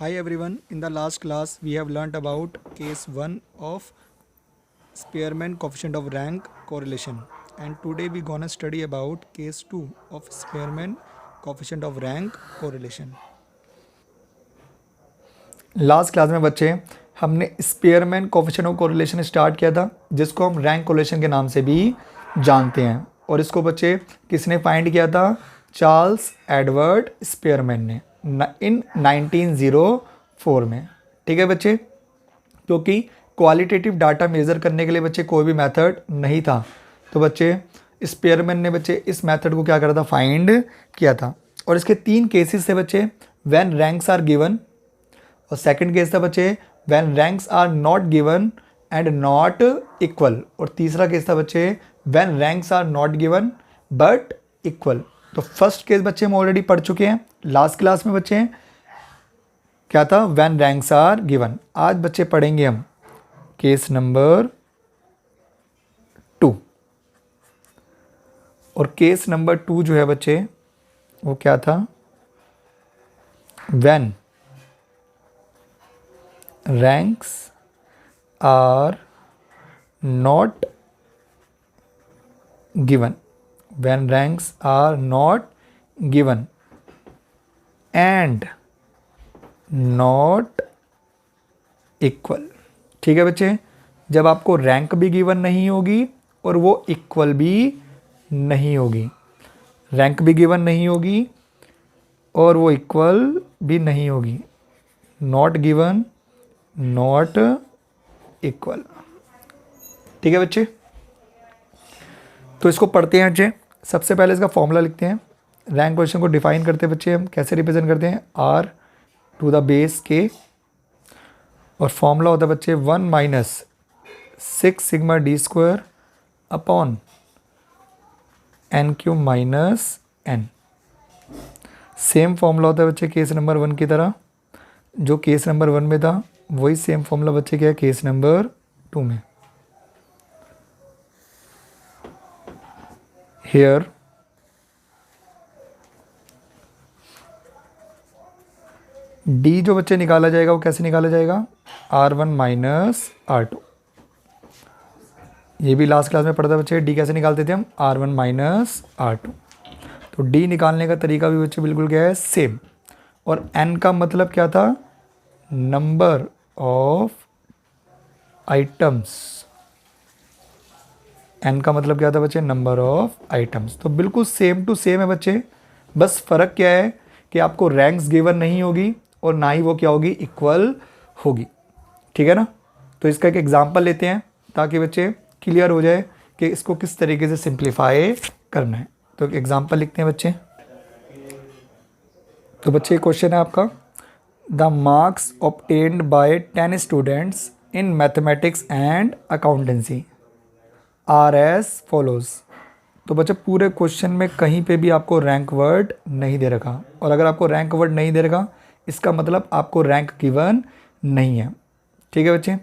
Hi everyone, in the last class we have learnt about case 1 of Spearman coefficient of rank correlation, and today we gonna study about case 2 of Spearman coefficient of rank correlation. Last class में बच्चे हमने Spearman coefficient of correlation start किया था, जिसको हम rank correlation के नाम से भी जानते हैं। और इसको बच्चे किसने फाइंड किया था? चार्ल्स एडवर्ड स्पेयरमैन ने इन 1904 में। ठीक है बच्चे, क्योंकि क्वालिटेटिव डाटा मेज़र करने के लिए बच्चे कोई भी मेथड नहीं था, तो बच्चे स्पेयरमैन ने बच्चे इस मेथड को क्या करा था? फाइंड किया था। और इसके 3 केसेस थे बच्चे, व्हेन रैंक्स आर गिवन, और सेकंड केस था बच्चे when ranks are not given and not equal, और तीसरा केस था बच्चे when ranks are not given but equal. तो फर्स्ट केस बच्चे हम ऑलरेडी पढ़ चुके हैं लास्ट क्लास में। बच्चे क्या था? When ranks are given. आज बच्चे पढ़ेंगे हम केस नंबर 2, और केस नंबर 2 जो है बच्चे वो क्या था? When ranks are not given, when ranks are not given and not equal। ठीक है बच्चे, जब आपको रैंक भी गिवन नहीं होगी और वो इक्वल भी नहीं होगी, रैंक भी गिवन नहीं होगी और वो इक्वल भी नहीं होगी, नॉट गिवन नॉट इक्वल। ठीक है बच्चे, तो इसको पढ़ते हैं बच्चे। सबसे पहले इसका फॉर्मूला लिखते हैं। रैंक क्वेश्चन को डिफाइन करते हैं बच्चे हम कैसे रिप्रेजेंट करते हैं? r to the base k, और फॉर्मूला होता है बच्चे 1 minus 6 sigma d square upon n cube minus n। Same formula होता है बच्चे केस नंबर 1 की तरह, जो केस नंबर 1 में था वही सेम फॉर्मूला बच्चे क्या है केस नंबर 2 में। हियर डी जो बच्चे निकाला जाएगा वो कैसे निकाला जाएगा? r1 minus r2। ये भी लास्ट क्लास में पढ़ा था बच्चे, डी कैसे निकालते थे हम? r1 minus r2। तो डी निकालने का तरीका भी बच्चे बिल्कुल क्या है? सेम। और n का मतलब क्या था? Number of items. n का मतलब क्या था बच्चे? Number of items. तो बिल्कुल सेम टू सेम है बच्चे, बस फ़र्क क्या है कि आपको रैंक्स गिवन नहीं होगी और ना ही वो क्या होगी? इक्वल होगी। ठीक है ना? तो इसका एक एग्जांपल लेते हैं ताकि बच्चे क्लियर हो जाए कि इसको किस तरीके से सिंप्लीफाई करना है। तो एक एग्जांपल लिखते हैं बच्चे। तो बच्चे क्वेश्चन है आपका, the marks obtained by 10 students in mathematics and accountancy are as follows. तो बच्चे पूरे क्वेश्चन में कहीं पे भी आपको रैंक वर्ड नहीं दे रखा, और अगर आपको रैंक वर्ड नहीं दे रखा इसका मतलब आपको रैंक गिवन नहीं है। ठीक है बच्चे,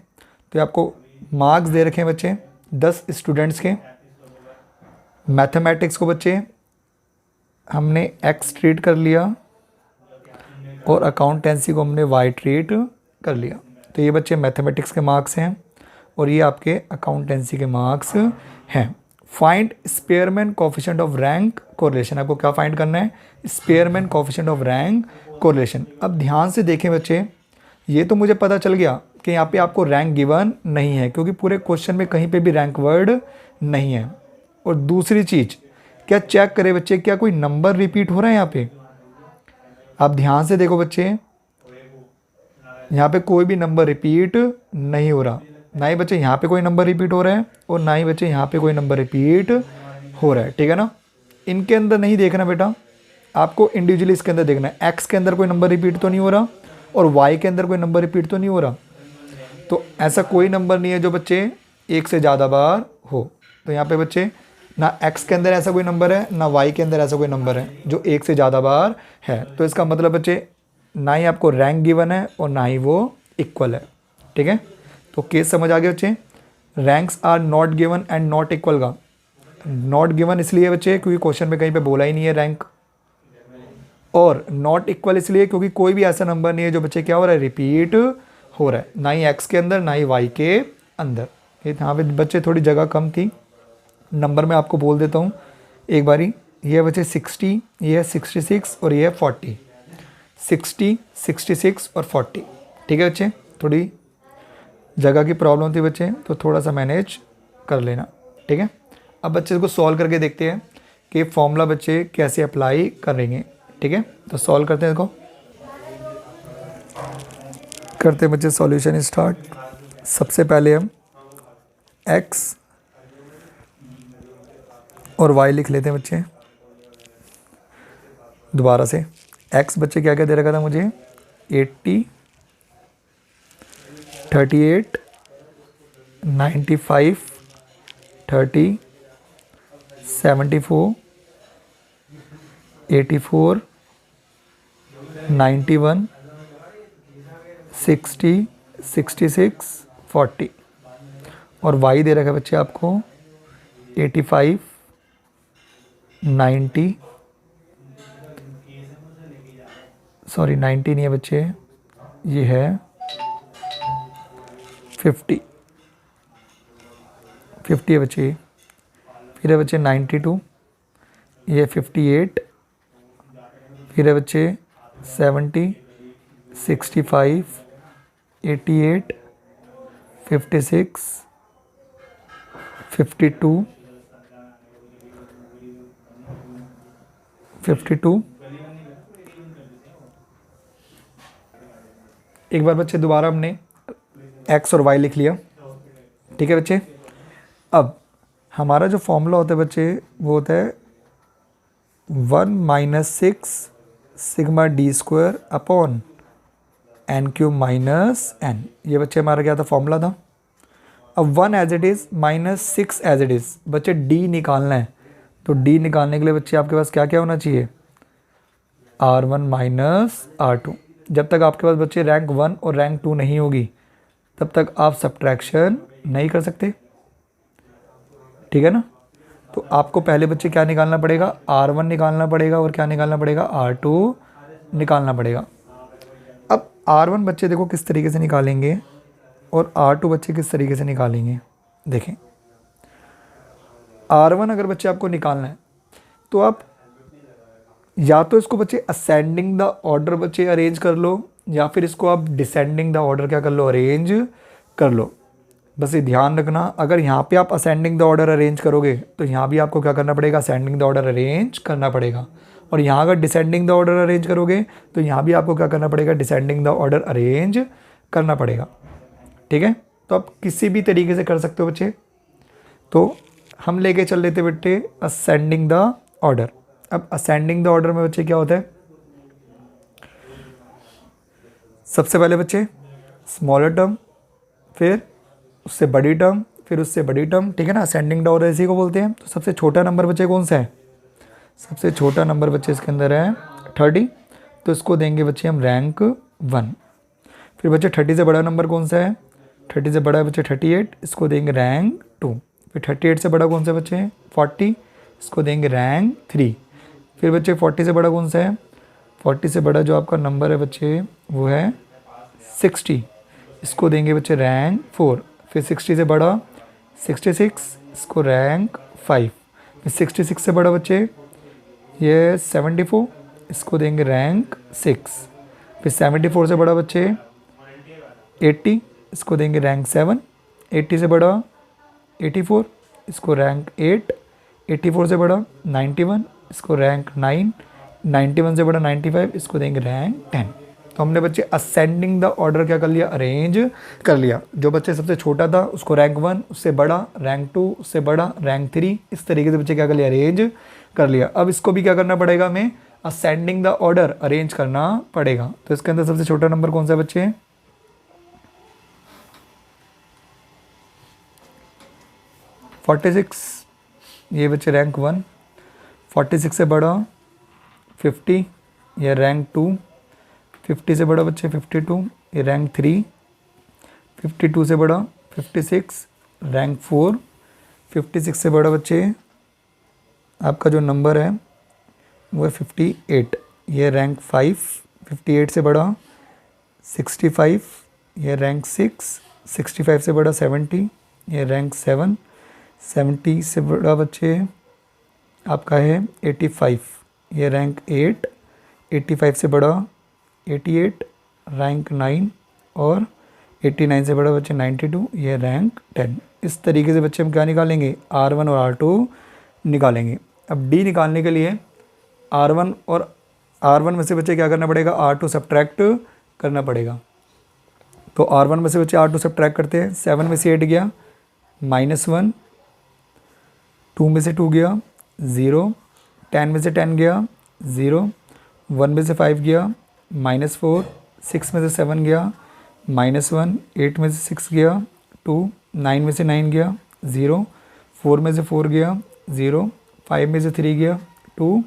तो आपको मार्क्स दे रखे हैं बच्चे 10 स्टूडेंट्स के। मैथमेटिक्स को बच्चे हमने एक्स ट्रीट कर लिया और अकाउंटेंसी को हमने वाई ट्रीट कर लिया। तो ये बच्चे मैथमेटिक्स के मार्क्स हैं और ये आपके अकाउंटेंसी के मार्क्स हैं। Find Spearman coefficient of rank correlation. आपको क्या फाइंड करना है? Spearman coefficient of rank correlation. अब ध्यान से देखें बच्चे, ये तो मुझे पता चल गया कि यहाँ पे आपको रैंक गिवन नहीं है, क्योंकि पूरे क्वेश्चन में कहीं पे भी रैंक वर्ड नहीं है। और दूसरी चीज़ क्या चेक करें बच्चे, क्या कोई नंबर रिपीट हो रहा है यहाँ पे? आप ध्यान से देखो बच्चे, यहाँ पे कोई भी नंबर रिपीट नहीं हो रहा, ना ही बच्चे यहाँ पे कोई नंबर रिपीट हो रहा है और ना ही बच्चे यहाँ पे कोई नंबर रिपीट हो रहा है। ठीक है ना? इनके अंदर नहीं देखना बेटा, आपको इंडिविजुअली इसके अंदर देखना है। एक्स के अंदर कोई नंबर रिपीट तो नहीं हो रहा और वाई के अंदर कोई नंबर रिपीट तो नहीं हो रहा। तो ऐसा कोई नंबर नहीं है जो बच्चे एक से ज़्यादा बार हो। तो यहाँ पे बच्चे ना एक्स के अंदर ऐसा कोई नंबर है ना वाई के अंदर ऐसा कोई नंबर है जो एक से ज़्यादा बार है। तो इसका मतलब बच्चे ना ही आपको रैंक गिवन है और ना ही वो इक्वल है। ठीक है, तो केस समझ आ गया बच्चे। Ranks are not given and not equal का नॉट गिवन इसलिए बच्चे क्योंकि क्वेश्चन में कहीं पे बोला ही नहीं है रैंक। और नॉट इक्वल इसलिए क्योंकि कोई भी ऐसा नंबर नहीं है जो बच्चे क्या हो रहा है, रिपीट हो रहा है, ना ही x के अंदर ना ही y के अंदर। यहाँ पे बच्चे थोड़ी जगह कम थी, नंबर मैं आपको बोल देता हूँ एक बारी। ये है बच्चे 60, ये है 66 और ये है 40। 60, 66 और 40। ठीक है बच्चे, थोड़ी जगह की प्रॉब्लम थी बच्चे, तो थोड़ा सा मैनेज कर लेना। ठीक है, अब बच्चे को सॉल्व करके देखते हैं कि फॉर्मूला बच्चे कैसे अप्लाई करेंगे। ठीक है, तो सॉल्व करते हैं, देखो करते हैं बच्चे सॉल्यूशन स्टार्ट। सबसे पहले हम x और y लिख लेते हैं बच्चे। दोबारा से x बच्चे क्या क्या दे रखा था मुझे, 80, 38, 95, 30, 74, 84, 91, 60, 66, 40। और y दे रखा है बच्चे आपको 85, 90, सॉरी 90 नहीं है बच्चे, ये है 50 है बच्चे। फिर है बच्चे 92, ये 58, फिर है बच्चे 70, 65, 88, 56, 52, 52। एक बार बच्चे दोबारा हमने x और y लिख लिया। ठीक है बच्चे, अब हमारा जो फॉर्मूला होता है बच्चे वो होता है 1 - 6 sigma d square upon n cube minus n। ये बच्चे हमारा क्या था, फॉर्मूला था। अब 1 as it is -6 as it is बच्चे d निकालना है, तो d निकालने के लिए बच्चे आपके पास क्या क्या होना चाहिए, R1 माइनस R2। जब तक आपके पास बच्चे रैंक 1 और रैंक 2 नहीं होगी तब तक आप सब्ट्रैक्शन नहीं कर सकते। ठीक है ना, तो आपको पहले बच्चे क्या निकालना पड़ेगा, R1 निकालना पड़ेगा और क्या निकालना पड़ेगा, R2 निकालना पड़ेगा। अब R1 बच्चे देखो किस तरीके से निकालेंगे और R2 बच्चे किस तरीके से निकालेंगे। देखें, R1 अगर बच्चे आपको निकालना है तो आप या तो इसको बच्चे असेंडिंग द ऑर्डर बच्चे अरेंज कर लो, या फिर इसको आप डिसेंडिंग द ऑर्डर क्या कर लो, अरेंज कर लो। बस ये ध्यान रखना, अगर यहाँ पे आप असेंडिंग द ऑर्डर अरेंज करोगे तो यहाँ भी आपको क्या करना पड़ेगा, असेंडिंग द ऑर्डर अरेंज करना पड़ेगा। और यहाँ अगर डिसेंडिंग द ऑर्डर अरेंज करोगे तो यहाँ भी आपको क्या करना पड़ेगा, डिसेंडिंग द ऑर्डर अरेंज करना पड़ेगा। ठीक है, तो आप किसी भी तरीके से कर सकते हो बच्चे। तो हम लेके चल लेते बेटे असेंडिंग द ऑर्डर। अब असेंडिंग द ऑर्डर में बच्चे क्या होता है, सबसे पहले बच्चे स्मॉलर टर्म, फिर उससे बड़ी टर्म, फिर उससे बड़ी टर्म। ठीक है ना, असेंडिंग द ऑर्डर इसी को बोलते हैं। तो सबसे छोटा नंबर बच्चे कौन सा है, सबसे छोटा नंबर बच्चे इसके अंदर है 30, तो इसको देंगे बच्चे हम रैंक 1। फिर बच्चे 30 से बड़ा नंबर कौन सा है, 30 से बड़ा है बच्चे 38, इसको देंगे रैंक 2। फिर 38 से बड़ा कौन सा बच्चे 40, इसको देंगे रैंक 3। फिर बच्चे 40 से बड़ा कौन सा है, 40 से बड़ा जो आपका नंबर है बच्चे वो है 60, इसको देंगे बच्चे रैंक 4। फिर 60 से बड़ा 66, इसको रैंक 5। फिर 66 से बड़ा बच्चे ये 74, इसको देंगे रैंक 6। फिर 74 से बड़ा बच्चे 80, इसको देंगे रैंक 7। 80 से बड़ा 84, इसको रैंक 8। 84 से बड़ा 91, इसको रैंक 9। 91 से बड़ा 95, इसको देंगे रैंक 10। तो हमने बच्चे असेंडिंग द ऑर्डर क्या कर लिया, अरेंज कर लिया। जो बच्चे सबसे छोटा था उसको रैंक 1, उससे बड़ा रैंक 2, उससे बड़ा रैंक 3, इस तरीके से बच्चे क्या कर लिया, अरेंज कर लिया। अब इसको भी क्या करना पड़ेगा, हमें असेंडिंग द ऑर्डर अरेंज करना पड़ेगा। तो इसके अंदर सबसे छोटा नंबर कौन सा बच्चे, 46, ये बच्चे रैंक 1। 46 से बड़ा 50, ये रैंक 2। 50 से बड़ा बच्चे 52, ये रैंक 3। 52 से बड़ा 56, रैंक 4। 56 से बड़ा बच्चे आपका जो नंबर है वो है 58। ये रैंक 5 58 से बड़ा 65, ये रैंक 6 65 से बड़ा 70, ये रैंक 7 70 से बड़ा बच्चे आपका है 85, ये रैंक 8 85 से बड़ा 88, रैंक 9 और 89 से बड़ा बच्चे 92, ये रैंक 10। इस तरीके से बच्चे हम क्या निकालेंगे, R1 और R2 निकालेंगे। अब D निकालने के लिए R1 और R1 में से बच्चे क्या करना पड़ेगा, R2 सब्ट्रैक्ट करना पड़ेगा। तो R1 में से बच्चे R2 सब्ट्रैक्ट करते हैं। 7 में से 8 गया -1, 2 में से 2 गया 0, 10 में से 10 गया 0, 1 में से 5 गया -4, 6 में से 7 गया -1, 8 में से 6 गया 2, 9 में से 9 गया 0, 4 में से 4 गया 0, 5 में से 3 गया 2,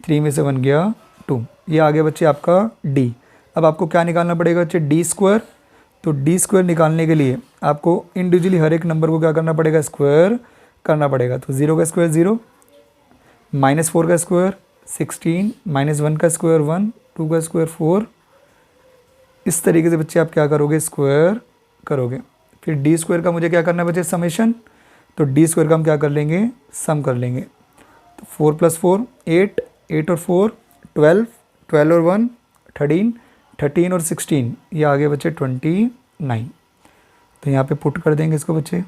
3 में से 1 गया 2। ये आ गया बच्चे आपका D। अब आपको क्या निकालना पड़ेगा बच्चे, D स्क्वायर। तो D स्क्वायर निकालने के लिए आपको इंडिविजुअली हर एक नंबर को क्या करना पड़ेगा, स्क्वायर करना पड़ेगा। तो 0 का स्क्वायर 0, -4 का स्क्वायर 16, -1 का स्क्वायर 1, 2 का स्क्वायर 4। इस तरीके से बच्चे आप क्या करोगे, स्क्वायर करोगे। फिर D स्क्वायर का मुझे क्या करना है बच्चे, समेशन। तो D स्क्वायर का हम क्या कर लेंगे, सम कर लेंगे। तो 4 + 4 8, 8 और 4 12, 12 और 1 13, 13 और 16, ये आ गए बच्चे 29। तो यहाँ पे पुट कर देंगे इसको बच्चे।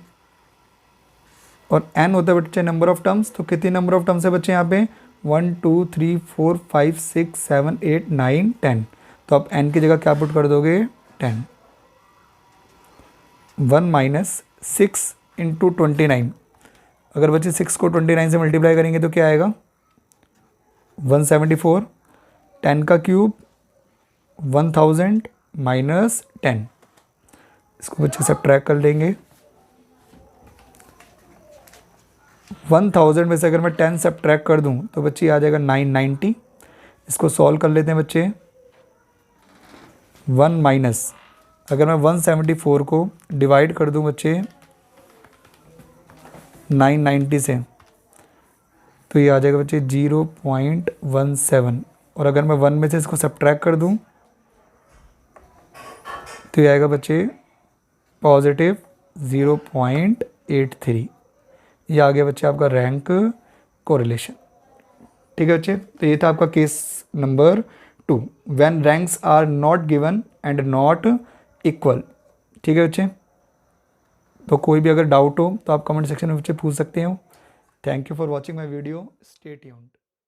और n होता है बच्चे नंबर ऑफ टर्म्स। तो कितने नंबर ऑफ टर्म्स है बच्चे यहाँ पे, 1 2 3 4 5 6 7 8 9 10। तो आप n की जगह क्या पुट कर दोगे, 10। 1 - 6 × 29। अगर बच्चे 6 को 29 से मल्टीप्लाई करेंगे तो क्या आएगा, 174। 10 का क्यूब 1000 - 10। इसको बच्चे सब्ट्रैक्ट कर लेंगे। 1000 में से अगर मैं 10 सब्ट्रैक्ट कर दूं तो बच्चे आ जाएगा 990। इसको सॉल्व कर लेते हैं बच्चे। 1 - अगर मैं 174 को डिवाइड कर दूं बच्चे 990 से, तो ये आ जाएगा बच्चे 0.17। और अगर मैं 1 में से इसको सब्ट्रैक्ट कर दूं तो ये आएगा बच्चे +0.83। ये आ गया बच्चे आपका रैंक कोरिलेशन। ठीक है बच्चे, तो ये था आपका case number 2, when ranks are not given and not equal. ठीक है बच्चे, तो कोई भी अगर डाउट हो तो आप कमेंट सेक्शन में बच्चे पूछ सकते हो। Thank you for watching my video, stay tuned.